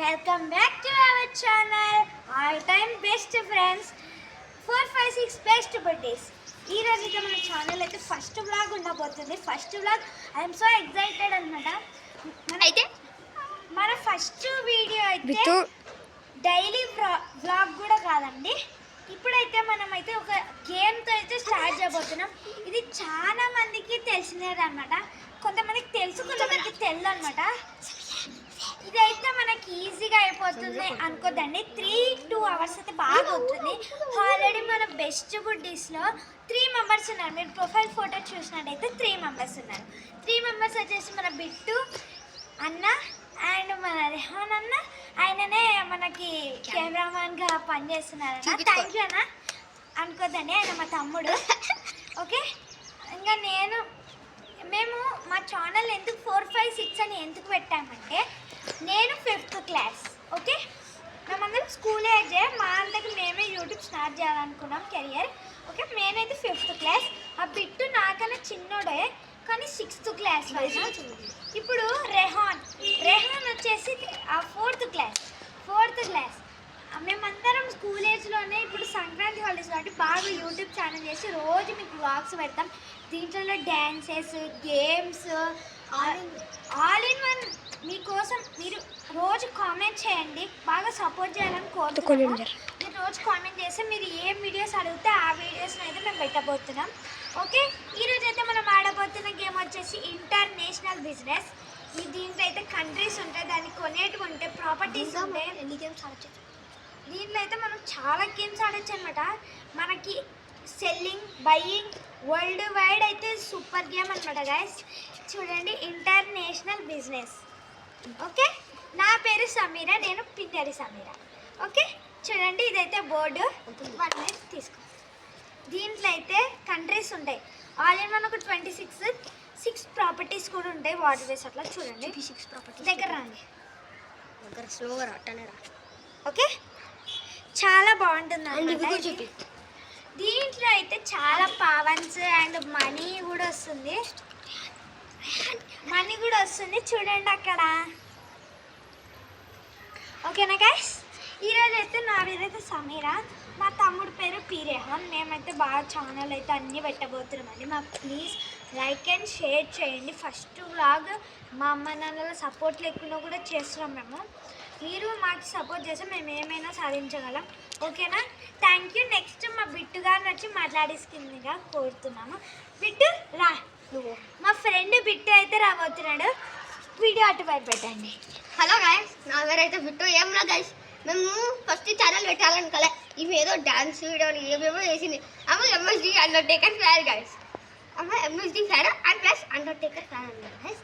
Welcome back to our channel all time best friends 456 best birthdays. ఈ రోజు అయితే మన ఛానల్ అయితే ఫస్ట్ వ్లాగ్ ఉండబోతుంది. First vlog I'm so excited అనమాట. అయితే మన ఫస్ట్ వీడియో అయితే డైలీ వ్లాగ్ కూడా కాదండి. ఇప్పుడైతే మనమైతే ఒక గేమ్తో అయితే స్టార్ట్ చేయబోతున్నాం. ఇది చాలా మందికి తెలిసినది అనమాట, కొంతమందికి తెలుసు, కొంతమందికి తెలియదు అనమాట. ఇదైతే మనకి ఈజీగా అయిపోతుంది అనుకోద్దండి. 3-2 అవర్స్ అయితే బాగా అవుతుంది. ఆల్రెడీ మన బెస్ట్ బుడ్డీస్లో 3 మెంబర్స్ ఉన్నారు. మీరు ప్రొఫైల్ ఫోటో చూసినట్టయితే 3 మెంబర్స్ ఉన్నారు. 3 మెంబర్స్ వచ్చేసి మన బిట్టు అన్న అండ్ మన రెహాన్ అన్న, ఆయననే మనకి కెమెరామాన్గా పనిచేస్తున్నారు. థ్యాంక్ యూ అన్న అనుకోద్దండి, ఆయన మా తమ్ముడు. ఓకే, ఇంకా మేము మా ఛానల్ ఎందుకు 456 అని ఎందుకు పెట్టామంటే, నేను 5th క్లాస్. ఓకే, మేమందరం స్కూల్ ఏజే, మా అందరికి మేమే యూట్యూబ్ స్టార్ట్ చేయాలనుకున్నాం కెరియర్. ఓకే, నేనైతే 5th క్లాస్, ఆ బిట్టు నాకన్నా చిన్నోడే కానీ 6th క్లాస్. ఇప్పుడు రెహాన్ వచ్చేసి 4th క్లాస్. మేమందరం స్కూల్ ఏజ్లోనే ఇప్పుడు సంక్రాంతి హాలిడేస్ కాబట్టి బాగా యూట్యూబ్ ఛానల్ చేసి రోజు మీకు వ్లాగ్స్ పెడతాం. దీంట్లో dances, games, all in one మీకోసం. మీరు రోజు కామెంట్ చేయండి, బాగా సపోర్ట్ చేయాలని కోరుతున్నాము. మీరు రోజు కామెంట్ చేస్తే మీరు ఏ వీడియోస్ అడిగితే ఆ వీడియోస్ని అయితే మేము పెట్టబోతున్నాం. ఓకే, ఈరోజు అయితే మనం ఆడబోతున్న గేమ్ వచ్చేసి ఇంటర్నేషనల్ బిజినెస్. దీంట్లో అయితే కంట్రీస్ ఉంటాయి, దాన్ని కొనేటివి ఉంటాయి, ప్రాపర్టీస్ ఉంటాయి. ఎన్ని గేమ్స్ ఆడచ్చు దీంట్లో అయితే మనం చాలా గేమ్స్ ఆడచ్చు అనమాట. మనకి సెల్లింగ్, బయ్యింగ్, వరల్డ్ వైడ్ అయితే సూపర్ గేమ్ అనమాట గైస్. చూడండి, ఇంటర్నేషనల్ బిజినెస్. ఓకే, నా పేరు సమీరా, నేను పిన్నెరి సమీరా. ఓకే, చూడండి, ఇదైతే బోర్డు. 1 మినిట్ తీసుకో. దీంట్లో అయితే కంట్రీస్ ఉంటాయి. ఆల్ ఇన్ వన్ ఒక 26 ప్రాపర్టీస్ కూడా ఉంటాయి, వాటర్ వేస్ అట్లా. చూడండి, 6 ప్రాపర్టీస్ దగ్గర రండి, దగ్గర స్లోగా అట్టనే రా. ఓకే, చాలా బాగుంటుంది అన్నమాట. దీంట్లో అయితే చాలా పవర్స్ అండ్ మనీ కూడా వస్తుంది. చూడండి అక్కడ. ఓకేనా గైస్, ఈరోజు అయితే నా పేరైతే సమీరా, మా తమ్ముడు పేరు పి రెహాన్. మేమైతే బాగా ఛానల్ అయితే అన్నీ పెట్టబోతున్నామండి. మాకు ప్లీజ్ లైక్ అండ్ షేర్ చేయండి. ఫస్ట్ వ్లాగ్ మా అమ్మ నాన్నల సపోర్ట్ లేకుండా కూడా చేస్తున్నాం మేము. మీరు మాకు సపోర్ట్ చేస్తే మేము ఏమైనా సాధించగలం. ఓకేనా, థ్యాంక్ యూ. నెక్స్ట్ మా బిట్టు గారిని వచ్చి మాట్లాడేసుకుందిగా కోరుతున్నాము. బిట్టు రా, మా ఫ్రెండ్ బిట్టు అయితే రాబోతున్నాడు. వీడియో అటు బయట పెట్టండి. హలో గైస్, నా పేరైతే బిట్టు. ఏం రా గైస్, మేము ఫస్ట్ ఛానల్ పెట్టాలనుకోలే, ఇవి ఏదో డాన్స్ వీడియోలు ఏమేమో వేసింది. అమ్మ ఎంఎస్డి అండర్టేకర్ ఫ్యాన్ గైస్, అమ్మ MSD fan and plus Undertaker fan అన్నమాట guys.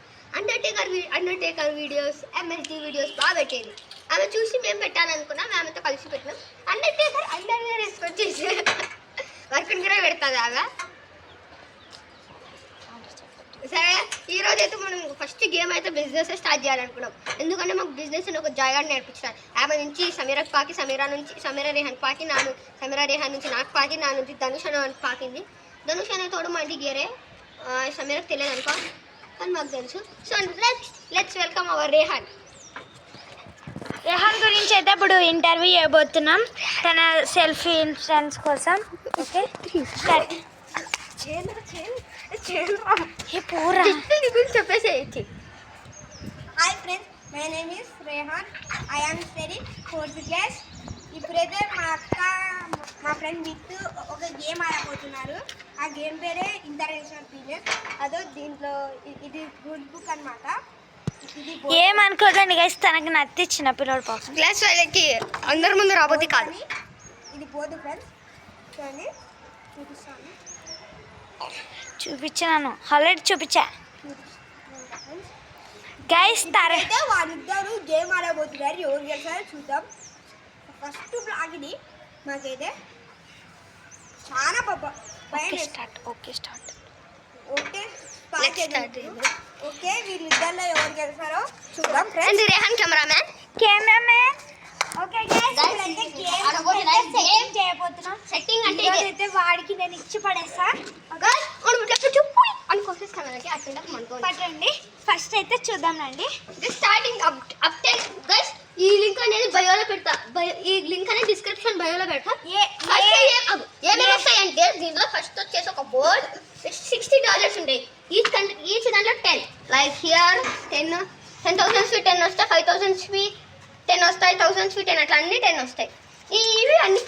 Undertaker videos, MSD videos బాగా పెట్టేది. ఆమె చూసి మేము పెట్టాలనుకున్నాం, ఆమెతో కలిసి పెట్టినాం. అండర్టేకర్ అండర్వేర్ వేసుకొని చేసి వర్క్ కూడా పెడుతుంది ఆమె. సరే, ఈరోజు అయితే మనం ఫస్ట్ గేమ్ అయితే బిజినెస్ స్టార్ట్ చేయాలనుకున్నాం. ఎందుకంటే మాకు బిజినెస్ అని ఒక జాయిగా నేర్పించారు. ఆమె నుంచి సమీరాకి పాకి, సమీరా రెహాన్ పాకి, సమీరా రెహాన్ నుంచి నాకు పాకి, నా నుంచి ధనుష్ అనే పాకింది. ధనుష్ అనే తోడు మా ఇంటికి గేరే, సమీరాకి తెలియదు అనుకో, అని మాకు తెలుసు. So let's welcome our Rehan. Rehan గురించి అయితే ఇప్పుడు ఇంటర్వ్యూ చేయబోతున్నాం, తన సెల్ఫీ ఇన్స్టెన్స్ కోసం. ఓకే, చెప్పేసి. Hi friends, my name is Rehan. I am study 4th class. ఇప్పుడైతే మా ఫ్రెండ్ బిట్టు ఒక గేమ్ ఆడబోతున్నారు. ఆ గేమ్ పేరే ఇంటర్నేషనల్ బిజినెస్. అదో దీంట్లో ఇది గుడ్ బుక్ అనమాట. ఏమనుకోకండి గైస్, తనకి నచ్చిన పిల్లడు పాపం క్లాస్ వాళ్ళకి అందరి ముందు రాబోతే కాదు. ఇది బోర్డు ఫ్రెండ్స్, చూడండి, చూపించాను ఆల్రెడీ చూపించా గైస్. అయితే వాళ్ళిద్దరు గేమ్ ఆడబోతున్నారు, ఎవరు గెలిచారో చూద్దాం. ఫస్ట్ బ్లాగ్ ఇది. మాకైతే చాలా ఓకే, వీళ్ళిద్దరిలో ఎవరు గెలిచారో చూద్దాం friends. Rehan cameraman. Okay guys, game చేయబోతున్నాం. సెట్టింగ్ అంటే అయితే వాడికి నేను ఇచ్చి పడేస్తా. పట్టండి, ఫస్ట్ అయితే చూద్దాం రండి. Starting up 10 guys. ఈ లింక్ ఈ లింక్ అనేది డిస్క్రిప్షన్ బయోలో పెడతాం. ఏ- ఏమేమి వస్తాయంటే దీంట్లో ఫస్ట్ వచ్చేసి ఒక బోర్డ్ $60 ఉంటాయి. ఈచ్ దాంట్లో 10 లైక్ హియర్ 10,000 స్వీట్ 10 వస్తాయి, 5,000 స్వీట్ 10 వస్తాయి, 1,000 స్వీట్ 10 అట్లా అన్ని 10 వస్తాయి. ఇవి అన్ని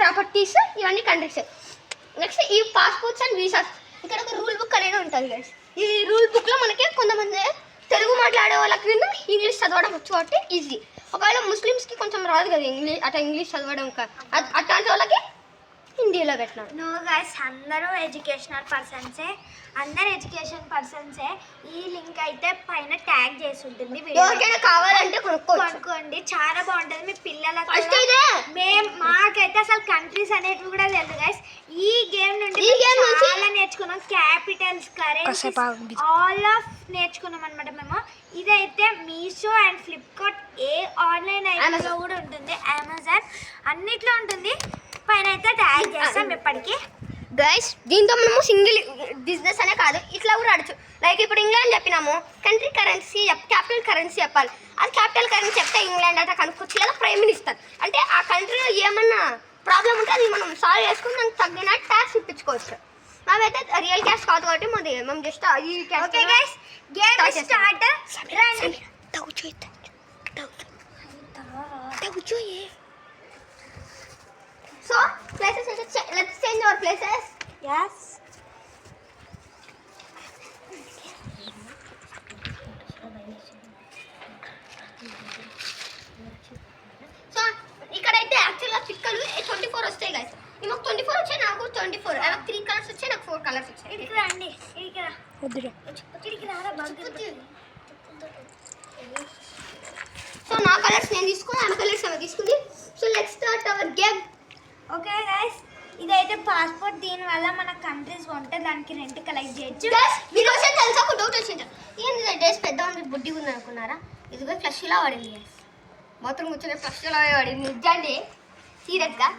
ప్రాపర్టీస్, ఇవన్నీ కంట్రీస్. నెక్స్ట్ ఈ పాస్పోర్ట్స్ అండ్ వీసాస్. ఇక్కడ ఒక రూల్ బుక్ అనేది ఉంటుంది గైస్. ఈ రూల్ బుక్లో మనకి కొంతమంది తెలుగు మాట్లాడే వాళ్ళకి ఇంగ్లీష్ చదవడం వచ్చు కాబట్టి ఈజీ. ఒకవేళ ముస్లిమ్స్కి కొంచెం రాదు కదా ఇంగ్లీష్ చదవడం, అట్లాంటి వాళ్ళకి హిందీలో పెట్టినాడు. నో గైస్, అందరూ ఎడ్యుకేషనల్ పర్సన్సే, అందరు ఎడ్యుకేషన్ పర్సన్సే. ఈ లింక్ అయితే పైన ట్యాగ్ చేసి ఉంటుంది. ఎవరికైనా కావాలంటే కొనుక్కోండి, చాలా బాగుంటుంది. మీ పిల్లలకు ఫస్ట్ ఇదే మాకైతే అసలు కంట్రీస్ అనేటివి కూడా తెలుసు గైస్. ఈ గేమ్ నుండి చాలా నేర్చుకున్నాం. క్యాపిటల్స్, కరెన్సీ, ఆల్ ఆఫ్ నేర్చుకున్నాం అనమాట మేము. ఇదైతే మీషో అండ్ ఫ్లిప్కార్ట్ ఏ ఆన్లైన్ ఐటమ్లో కూడా ఉంటుంది, అమెజాన్ అన్నిట్లో ఉంటుంది. పైన అయితే ట్యాగ్ చేస్తాం ఎప్పటికీ. గైస్ దీంతో మనము సింగిల్ బిజినెస్ అనే కాదు, ఇట్లా కూడా ఆడచ్చు. లైక్ ఇప్పుడు ఇంగ్లాండ్ చెప్పినాము, కంట్రీ కరెన్సీ క్యాపిటల్ కరెన్సీ చెప్పాలి. అది క్యాపిటల్ కరెన్సీ చెప్తే ఇంగ్లాండ్ అంటే కనుక్కొచ్చి లేదా ప్రైమ్ మినిస్టర్ అంటే ఆ కంట్రీలో ఏమన్నా ప్రాబ్లం ఉంటే అది మనం సాల్వ్ చేసుకుని దానికి తగ్గిన ట్యాక్స్ ఇప్పించుకోవచ్చు. మావైతే రియల్ క్యాష్ కాదు కాబట్టి మాది మేము జస్ట్ ఈ ఓకే గైస్, గేమ్ స్టార్ట్. రండి. So places let's change our places. yes so ఇక్కడైతే యాక్చువల్గా పిక్కలు 24 వస్తాయి గైస్. మాకు 24 వచ్చాయి, నాకు 24. అలా 3 కలర్స్ వచ్చాయి, నాకు 4 కలర్స్ వచ్చాయి. ఇక్కడికి రండి, ఇక్కడికి రారా బాగా. సో నా కలర్స్ నేను తీసుకుని ఆమె కలర్స్ ఆమె తీసుకుంది. So let's start our game. Okay guys, ఇదైతే పాస్పోర్ట్. దీనివల్ల మన కంట్రీస్ ఉంటే దానికి రెంట్ కలెక్ట్ చేయొచ్చు. మీకు వచ్చే తెలుసా ఒక డౌట్ వచ్చింది, ఏంటి డ్రెస్ పెద్ద ఉంది బుడ్డి ఉంది అనుకున్నారా? ఇదిగో ఫ్లష్ ఇలా పడింది గైస్. మొత్తం కూర్చొని ఫ్లష్ ఇలా పడింది నిజండి, సీరియస్గా.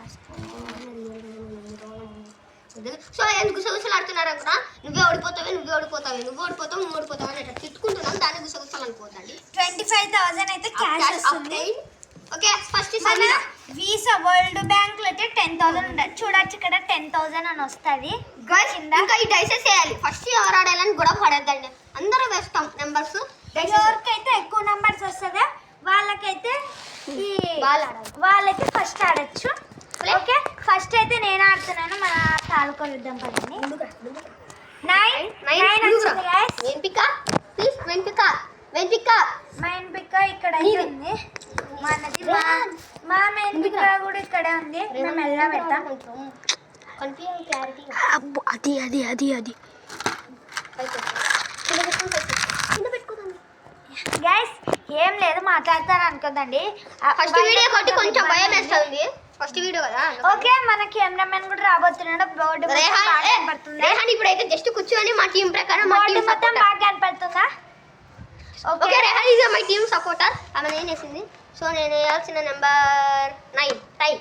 సో ఎందుకు గుసగుసలు ఆడుతున్నారు అనుకున్నా, నువ్వే ఓడిపోతావే అని అట్లా తిట్టుకుంటున్నాం. దాన్ని గుసగుసలు అనుకోవద్దండి. 25,000 అయితే క్యాష్ వస్తుంది. ఓకే ఫస్ట్ మన వీసా వరల్డ్ బ్యాంక్ లో అయితే 10,000 ఉంటుంది. చూడొచ్చు ఇక్కడ 10,000 అని వస్తుంది. ఇంకా ఈ డైసెస్ వేయాలి. ఫస్ట్ ఎవరు ఆడాలని గొడవ పడద్దండి, అందరూ వేస్తాం నెంబర్స్. ఎవరికైతే ఎక్కువ నెంబర్స్ వస్తుందో వాళ్ళకైతే వాళ్ళైతే ఫస్ట్ ఆడచ్చు. ఓకే, ఫస్ట్ అయితే నేను ఆడుతున్నాను. మన తాలూకా యుద్ధం పడింది. 9 వచ్చింది guys. మెయిన్ పిక్క ఇక్కడ అయితే ఉంది. మనది మా మెయిన్ పిక్క కూడా ఇక్కడే ఉంది. మేము ఎలా పెడతాం. అది గైస్ ఏం లేదు, మాట్లాడతాను అనుకోదండి. ఫస్ట్ వీడియో కొట్టి కొంచెం భయం వేస్తుంది. ఫస్ట్ వీడియో కదా. ఓకే, మన కెమెరామెన్ కూడా రాబోతున్నాడు. బోర్డు కనపడుతుందా? రేహాన్ ఇప్పుడైతే జస్ట్ కూర్చొని మా టీం ప్రకారం బోర్డు మొత్తం బాగా కనపడుతుందా? Okay, Rehan is my team supporter. ఆమె ఏం చేసింది? సో నేను వేయాల్సిన నెంబర్ 9 టై.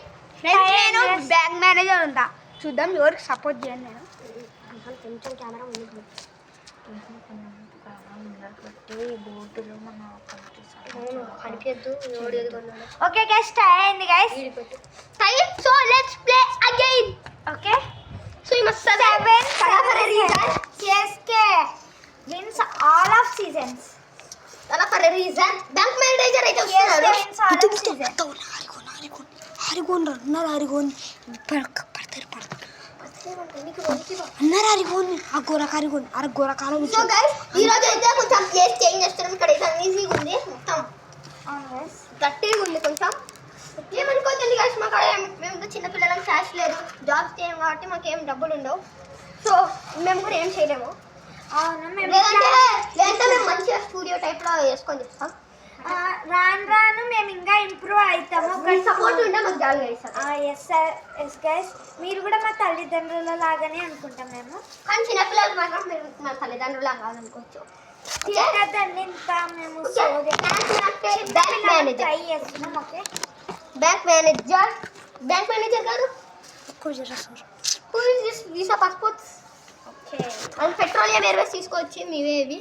నేను బ్యాంక్ మేనేజర్ ఉంటా, చూద్దాం ఎవరికి సపోర్ట్ చేయండి. నేను కొంచెం కెమెరా ఉంది. ఓకే గైస్, టై అయింది guys. So let's play again. Okay, so you must 7 CSK wins all of seasons. అలా for a reason bank manager అయితే వస్తున్నాడు. wins all of seasons. So guys ఈ రోజు అయితే కొంచెం ప్లేస్ చేంజ్ చేస్తున్నాం. ఇక్కడ అయితే ఈజీగా ఉంది, మొత్తం గట్టిగా ఉంది. కొంచెం ఏమనుకోవద్దండి గైస్, మా కాడ మేము ఇంకా చిన్నపిల్లలం, క్యాష్ లేదు, జాబ్స్ చేయం కాబట్టి మాకేం డబ్బులు ఉండవు. సో మేము కూడా ఏం చేయలేము. అవును, మేము లేదంటే మేము మంచిగా స్టూడియో టైప్లో వేసుకొని చేస్తాం. రాను మేము ఇంకా ఇంప్రూవ్ అవుతాము. సపోర్ట్ ఉంటే మాకు జాలి గైస్. ఎస్ గైస్, మీరు కూడా మా తల్లిదండ్రుల లాగానే అనుకుంటాం మేము. కానీ చిన్నపిల్లలు మాత్రం మీరు మా తల్లిదండ్రులు కాదనుకోవచ్చు. చిన్నదండి ఇంకా మేము ట్రై చేస్తున్నాం. ఓకే, బ్యాంక్ మేనేజర్ గారు visa passports and petroleum Airways తీసుకోవచ్చు. మీవే ఇవి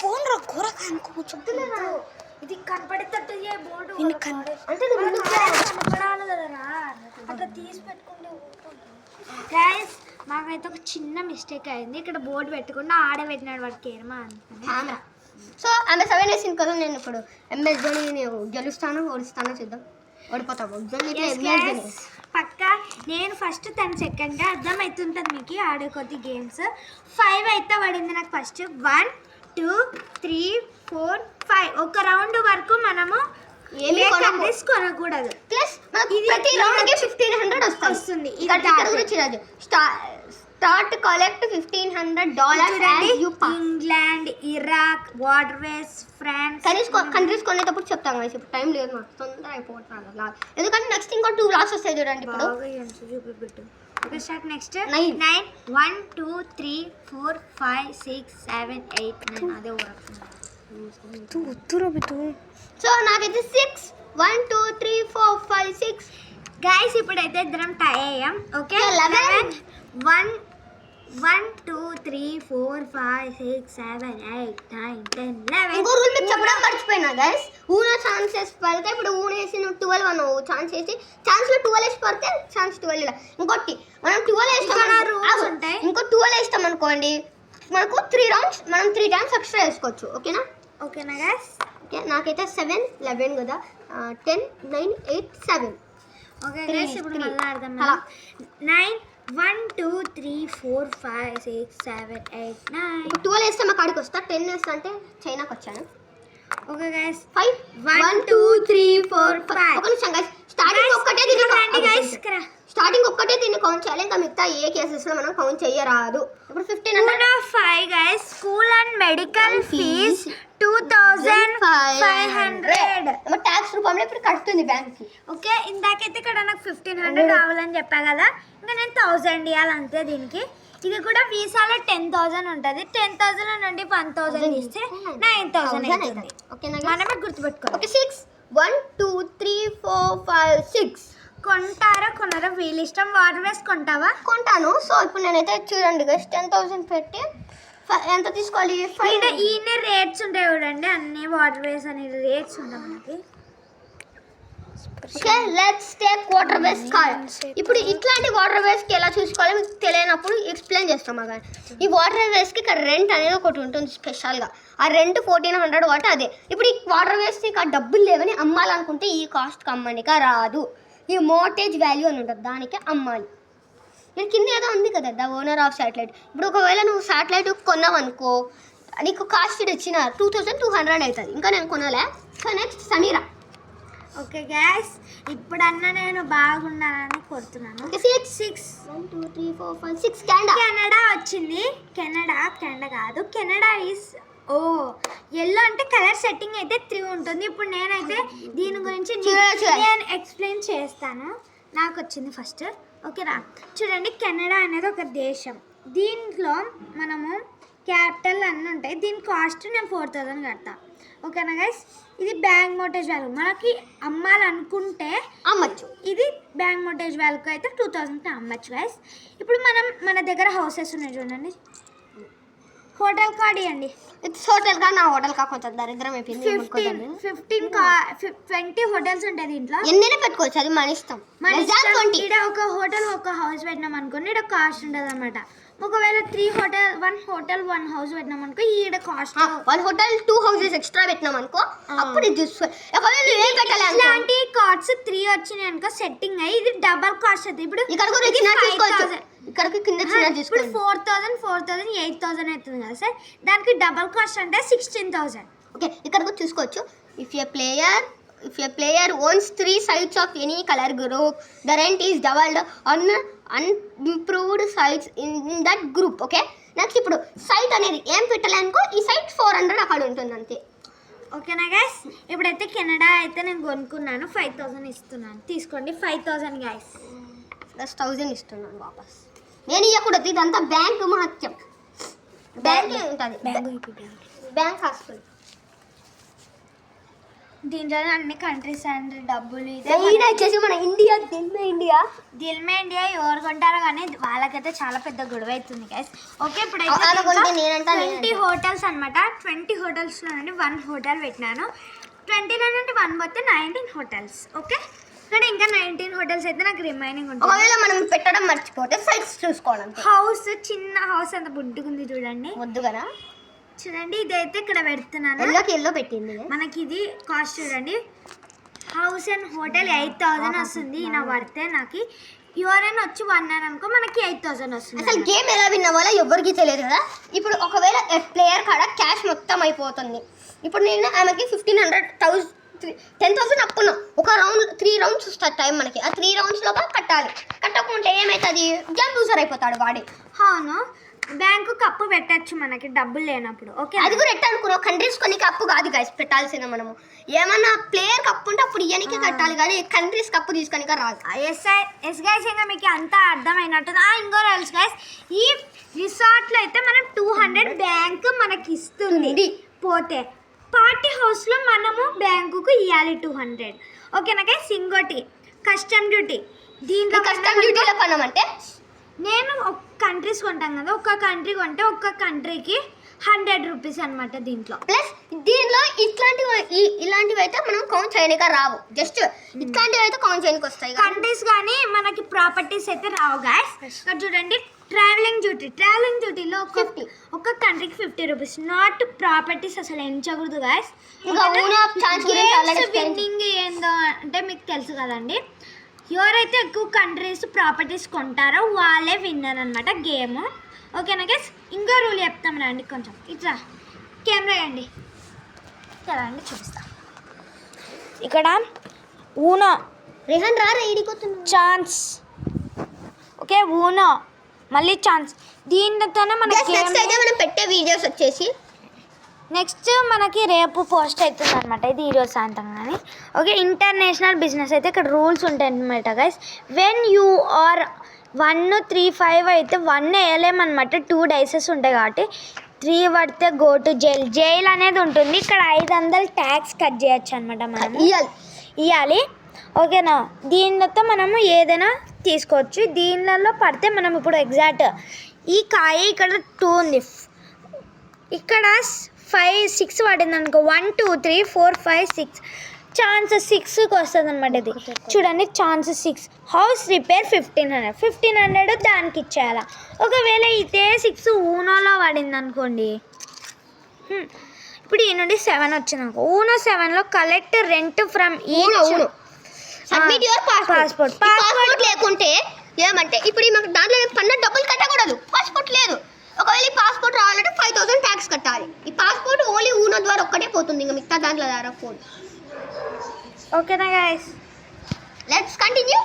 ఫోన్ రా కూర ఇది కనపడేటట్టు బోర్డు అంటే నువ్వు ముందుకు రా. కనపడాలి కదరా అట్లా తీసి పెట్టుకుంటే గైస్ మాకైతే ఒక చిన్న మిస్టేక్ అయింది ఇక్కడ బోర్డు పెట్టకుండా ఆడబెట్టినాడు వాడికి ఏమా ఆమె. సో ఆమె 7 వేసింది కదా, నేను ఇప్పుడు ఎంఎస్ ధోని నేను గెలుస్తాను ఓడిస్తానో చూద్దాం. ఓడిపోతాము పక్క నేను ఫస్ట్ తను సెకండ్ అర్థం అవుతుంటుంది మీకు ఆడే కొద్ది గేమ్స్ 5 అయితే పడింది నాకు ఫస్ట్ 1 2 3 4 5 ఒక రౌండ్ వరకు మనము ఏమీ కంట్రీస్ కొనకూడదు ప్లస్ మనకి ప్రతి రౌండ్ కి 1500 వస్తుంది. ఇది ఇక్కడ కూడా చిరాజు start collect $1500 England Iraq waterways France countries కొనేటప్పుడు చెప్తాం guys. ఇప్పుడు టైం లేదు మాకు, తొందరగా అయిపోతున్నాను ఎందుకంటే నెక్స్ట్ ఇంకో 2 లాస్ట్ వస్తాయి చూడండి. ఇప్పుడు చూపిపెట్టు ఓకే స్టార్ట్ నెక్స్ట్ 9 1 2 3 4 5 6 7 8 9 అదే సో నాకైతే 6 1 2 3 4 5 6 గైస్ ఇప్పుడైతే ఇద్దరం టై అయ్యాం ఓకే 11 1 2 3 4 5 6 7 8 9 10 11 ఇంకో రూల్ మీకు చెప్పడం మర్చిపోయినా గైస్. ఊనో ఛాన్సెస్ పడితే ఇప్పుడు ఊనో వేసి నువ్వు 12 అన్నావు ఛాన్స్ వేసి ఛాన్స్లో 12 వేసి పడితే ఛాన్స్ 12 ఇలా. ఇంకోటి మనం 12 వేస్తాం ఉంటాయి. ఇంకో 12 వేస్తాం అనుకోండి మనకు 3 రౌండ్స్ మనం 3 టైమ్స్ ఎక్స్ట్రా వేసుకోవచ్చు. ఓకేనా గైస్ ఓకే నాకైతే 7 11 కదా 10 9 8 7 ఓకే 3, గైస్ ఇప్పుడు 3. మళ్ళీ అర్థం అలా. 9 1 2 3 4 5 6 7 8 9 ఇప్పుడు 12 వేస్తే మా కాడికి వస్తా. 10 వేస్తా అంటే చైనాకి వచ్చాను. ఓకే గైస్ 5 1 2 3 4 5 ఒక నిమిషం గైస్. స్టార్టింగ్ ఒక్కటే స్టార్టింగ్ ఒక్కటే దీన్ని కౌంట్ చేయాలి. ఇంకా మిగతా ఏ కేసెస్ లో మనం కౌంట్ చేయరాదు. ఇప్పుడు 1500 5 guys school and medical fees 2500 ఏమో ట్యాక్స్ రూపంలో ఇప్పుడు కడుతుంది బ్యాంక్ కి. ఓకే ఇందాకైతే ఇక్కడ నాకు 1500 కావాలని చెప్పా కదా ఇంకా నేను 1000 ఇవ్వాలి అంతే దీనికి. ఇది కూడా వీసాలో 10,000 ఉంటుంది. 10,000 నుండి 1,000 ఇస్తే 9,000 అవుతుంది. ఓకేనా మనమే గుర్తుపెట్టుకోవాలి. ఓకే 6 1 2 3 4 5 6 కొంటారా కొనరా వీళ్ళు ఇష్టం. వాటర్ వేసి కొంటావా? కొంటాను. సో ఇప్పుడు నేనైతే చూడండి గైస్ 10,000 పెట్టి ఎంత తీసుకోవాలి? ఈయన రేట్స్ ఉంటాయి చూడండి అన్ని వాటర్ వేస్ అనే రేట్స్ ఉంటాయి మనకి. Okay let's take water ways card. ఇప్పుడు ఇట్లాంటి వాటర్ వేస్కి ఎలా చూసుకోవాలో మీకు తెలియనప్పుడు ఎక్స్ప్లెయిన్ చేస్తాం. అక్కడ ఈ వాటర్ వేస్కి ఇక్కడ రెంట్ అనేది ఒకటి ఉంటుంది స్పెషల్గా. ఆ రెంట్ 1400 వాట్ అదే. ఇప్పుడు ఈ వాటర్ వేస్కి ఇక్కడ డబ్బులు లేవని అమ్మాలనుకుంటే ఈ కాస్ట్కి అమ్మనిక రాదు. ఈ మోర్టేజ్ వాల్యూ అని ఉంటుంది దానికే అమ్మాలి. నేను కింద ఏదో ఉంది కదా ద ఓనర్ ఆఫ్ శాటిలైట్. ఇప్పుడు ఒకవేళ నువ్వు శాటిలైట్ కొన్నావు అనుకో నీకు కాస్ట్ ఇచ్చిన 2200 అవుతుంది. ఇంకా నేను కొనాలే. So next Sameera. Okay gas ఇప్పుడన్నా నేను బాగున్నానని కోరుతున్నాను. 6 1 2 3 4 5 6 కెనడా వచ్చింది. కెనడా కాదు కెనడా ఈస్ ఎల్లో అంటే కలర్ సెట్టింగ్ అయితే 3 ఉంటుంది. ఇప్పుడు నేనైతే దీని గురించి నేను ఎక్స్ప్లెయిన్ చేస్తాను. నాకు వచ్చింది ఫస్ట్ ఓకేనా. చూడండి కెనడా అనేది ఒక దేశం. దీంట్లో మనము క్యాపిటల్ అన్నీ ఉంటాయి. దీని కాస్ట్ నేను 4000 కడతా ఓకేనా గైస్. ఇది బ్యాంక్ మోర్టేజ్ వాల్యూ. మనకి అమ్మాలనుకుంటే అమ్మచ్చు. ఇది బ్యాంక్ మోర్టేజ్ వాల్యూకి అయితే 2000కి అమ్మచ్చు గైస్. ఇప్పుడు మన దగ్గర హౌసెస్ ఉన్నాయి చూడండి. హోటల్ కార్డ్ ఇవ్వండి. హోటల్ కా నా హోటల్ కా కొంచెం దరిద్రం అయిపోయింది. 20 హోటల్స్ ఉంటాయి దీంట్లో. ఎన్నైనా పెట్టుకోవచ్చు అది మన ఇష్టం. ఇక్కడ ఒక హోటల్ ఒక హౌస్ పెట్టినాం అనుకోండి ఇక్కడ కాస్ట్ ఉంటుంది అనమాట. ఒకవేళ 1 హోటల్ 1 హౌస్ పెట్టినాం అనుకో ఈడ కాస్ట్ 1 హోటల్ 2 హౌసెస్ ఎక్స్ట్రా పెట్టినాం అనుకో అప్పుడు ఇది ఇలాంటి కార్డ్స్ 3 వచ్చినాయి అనుకో సెట్టింగ్ అయ్యి ఇది డబల్ కాస్ట్ అవుతుంది. ఇప్పుడు ఇక్కడ కూడా ఇక్కడికి కింద ఇప్పుడు 4000 8,000 అవుతుంది కదా సార్. దానికి డబల్ కాస్ట్ అంటే 16,000. ఓకే ఇక్కడ కూడా చూసుకోవచ్చు. If A player owns 3 sites of any color group the rent is doubled on unimproved sites in that group. Okay next ఇప్పుడు సైట్ అనేది ఏం పెట్టాలనుకో ఈ సైట్ 400 అక్కడ ఉంటుంది అంతే. ఓకేనా గైస్. ఇప్పుడైతే కెనడా అయితే నేను కొనుక్కున్నాను 5000 ఇస్తున్నాను తీసుకోండి. 5000 గైస్ ప్లస్ 1000 ఇస్తున్నాను వాపస్. నేను ఇవ్వకూడదు ఇదంతా బ్యాంక్ మహత్యం. బ్యాంక్ ఉంటుంది బ్యాంక్ హాస్పిటల్. దీంట్లోనే అన్ని కంట్రీస్ అండ్ డబ్బులు మెయిన్ వచ్చేసి మన ఇండియా ఇండియా దిల్మే ఇండియా ఎవరు కొంటారో కానీ వాళ్ళకైతే చాలా పెద్ద గొడవ అవుతుంది గైస్. ఓకే అలా కొంటే నేనంటా, ఇప్పుడైతే 20 హోటల్స్ అనమాట. 20 హోటల్స్లో నుండి 1 హోటల్ పెట్టినాను. 20లో నుండి 1 పోతే 19 హోటల్స్. ఓకే, కానీ ఇంకా 19 హోటల్స్ అయితే నాకు రిమైనింగ్ ఉంటుంది. ఒకవేళ మనం పెట్టడం మర్చిపోతే సైట్స్ చూసుకోవడం. హౌస్ చిన్న హౌస్ అంత బుడ్డుకుంది చూడండి. వద్దు కదా, చూడండి ఇదైతే ఇక్కడ పెడుతున్నాను. ఎల్లో పెట్టింది. మనకి ఇది కాస్ట్ చూడండి, హౌస్ అండ్ హోటల్ 8,000 వస్తుంది. ఈయన పడితే నాకు ఎవరైనా వచ్చి 1 అవర్ అనుకో మనకి 8,000 వస్తుంది. అసలు గేమ్ ఎలా విన్న వాళ్ళ ఎవరికి తెలియదు కదా. ఇప్పుడు ఒకవేళ ప్లేయర్ కాడ క్యాష్ మొత్తం అయిపోతుంది. ఇప్పుడు నేను ఆమెకి 10,000 అప్పున్నా. ఒక రౌండ్ 3 రౌండ్స్ వస్తుంది టైం మనకి. ఆ 3 రౌండ్స్ లోపల కట్టాలి. కట్టకుంటే ఏమవుతుంది, గేమ్ లూజర్ అయిపోతాడు వాడి. అవును, బ్యాంకు కప్పు పెట్టచ్చు మనకి డబ్బులు లేనప్పుడు. ఓకే, అది కూడా ఎట్లా అనుకున్నావు, కంట్రీస్ కొన్ని కప్పు కాదు గైస్ పెట్టాల్సిన. మనము ఏమన్నా ప్లేయర్ కప్పు ఉంటే అప్పుడు ఇయనికి కట్టాలి, కానీ కంట్రీస్ కప్పు తీసుకొని రాదు. ఎస్ గైస్, ఇంకా మీకు అంతా అర్థమైనట్టు. ఇంకో రూల్స్ గైస్, ఈ రిసార్ట్లో అయితే మనం 200 బ్యాంకు మనకి ఇస్తుంది. పోతే పార్టీ హౌస్లో మనము బ్యాంకుకు ఇవ్వాలి 200. ఓకేనా గైస్. ఇంకోటి కస్టమ్ డ్యూటీ. దీంట్లో కస్టమ్ డ్యూటీలో పనమంటే నేను ఒక కంట్రీస్ కొంటాం కదా, ఒక్క కంట్రీ కొంటే ఒక్క కంట్రీకి 100 రూపీస్ అనమాట. దీంట్లో ప్లస్ దీనిలో ఇలాంటివి అయితే మనం కౌంట్ చేయడానికి రావు. జస్ట్ ఇట్లాంటివి అయితే కౌంట్ చేయడానికి వస్తాయి. కంట్రీస్ కానీ మనకి ప్రాపర్టీస్ అయితే రావు గాయస్. ఇక్కడ చూడండి, ట్రావెలింగ్ డ్యూటీలో ఒక్క కంట్రీకి 50 రూపీస్. నాట్ ప్రాపర్టీస్ అసలు ఎంచకూడదు గాయస్. విన్నింగ్ ఏందో అంటే మీకు తెలుసు కదండి, ఎవరైతే ఎక్కువ కంట్రీస్ ప్రాపర్టీస్ కొంటారో వాళ్ళే విన్నర్ అనమాట గేమ్. ఓకేనా గైస్. ఇంకో రూల్ చెప్తాం రండి, కొంచెం ఇట్లా కెమెరా అండి రండి చూపిస్తా. ఇక్కడ ఊనో రేహన్ రా ఇడిపోతున్నా ఛాన్స్. ఓకే, ఊనో మళ్ళీ ఛాన్స్. దీనితోనే మనకి మనం పెట్టే వీడియోస్ వచ్చేసి నెక్స్ట్ మనకి రేపు పోస్ట్ అవుతుంది అనమాట. ఇది ఈరోజు సాయంత్రం కానీ. ఓకే, ఇంటర్నేషనల్ బిజినెస్ అయితే ఇక్కడ రూల్స్ ఉంటాయి అనమాట గైస్. వెన్ యూ ఆర్ 1, 3, 5 అయితే 1 వేయలేమన్నమాట. 2 డైసెస్ ఉంటాయి కాబట్టి 3 పడితే గో టు జైల్ అనేది ఉంటుంది. ఇక్కడ 500 ట్యాక్స్ కట్ చేయొచ్చు అనమాట. మనం ఇవ్వాలి. ఓకేనా. దీనితో మనము ఏదైనా తీసుకోవచ్చు. దీనిలో పడితే మనం ఇప్పుడు ఎగ్జాక్ట్ ఈ కాయ ఇక్కడ 2 ఉంది, ఇక్కడ 5, 6 పడింది అనుకో. 1, 2, 3, 4, 5, 6 ఛాన్స్ 6కి వస్తుంది అనమాట. ఇది చూడండి, ఛాన్స్ 6. హౌస్ రిపేర్ 1500 దానికి ఇచ్చేయాలా. ఒకవేళ ఇదే 6 ఊనోలో పడింది అనుకోండి. ఇప్పుడు ఈ నుండి 7 వచ్చింది అనుకో. ఊనో 7లో collect rent from submit your passport లేకుంటే ఏమంటే ఇప్పుడు మాకు దాంట్లో పన్ను డబ్బులు కట్టకూడదు. పాస్పోర్ట్ లేదు. ఒకవేళ ఈ పాస్పోర్ట్ రావాలంటే 5,000 ట్యాక్స్ కట్టాలి. ఈ పాస్పోర్ట్ ఓన్లీ ఊనో ద్వారా ఒక్కటే పోతుంది, ఇంకా మిగతా దాంట్లో ద్వారా పోదు. ఓకేనా గైస్, లెట్స్ కంటిన్యూ.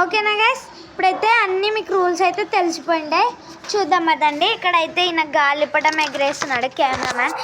ఓకేనా గైస్, ఇప్పుడైతే అన్నీ మీకు రూల్స్ అయితే తెలిసిపోయింటాయి. చూద్దాం అదండి. ఇక్కడైతే ఈయన గాలిపటం ఎగరేస్తున్నాడు కెమెరామ్యాన్.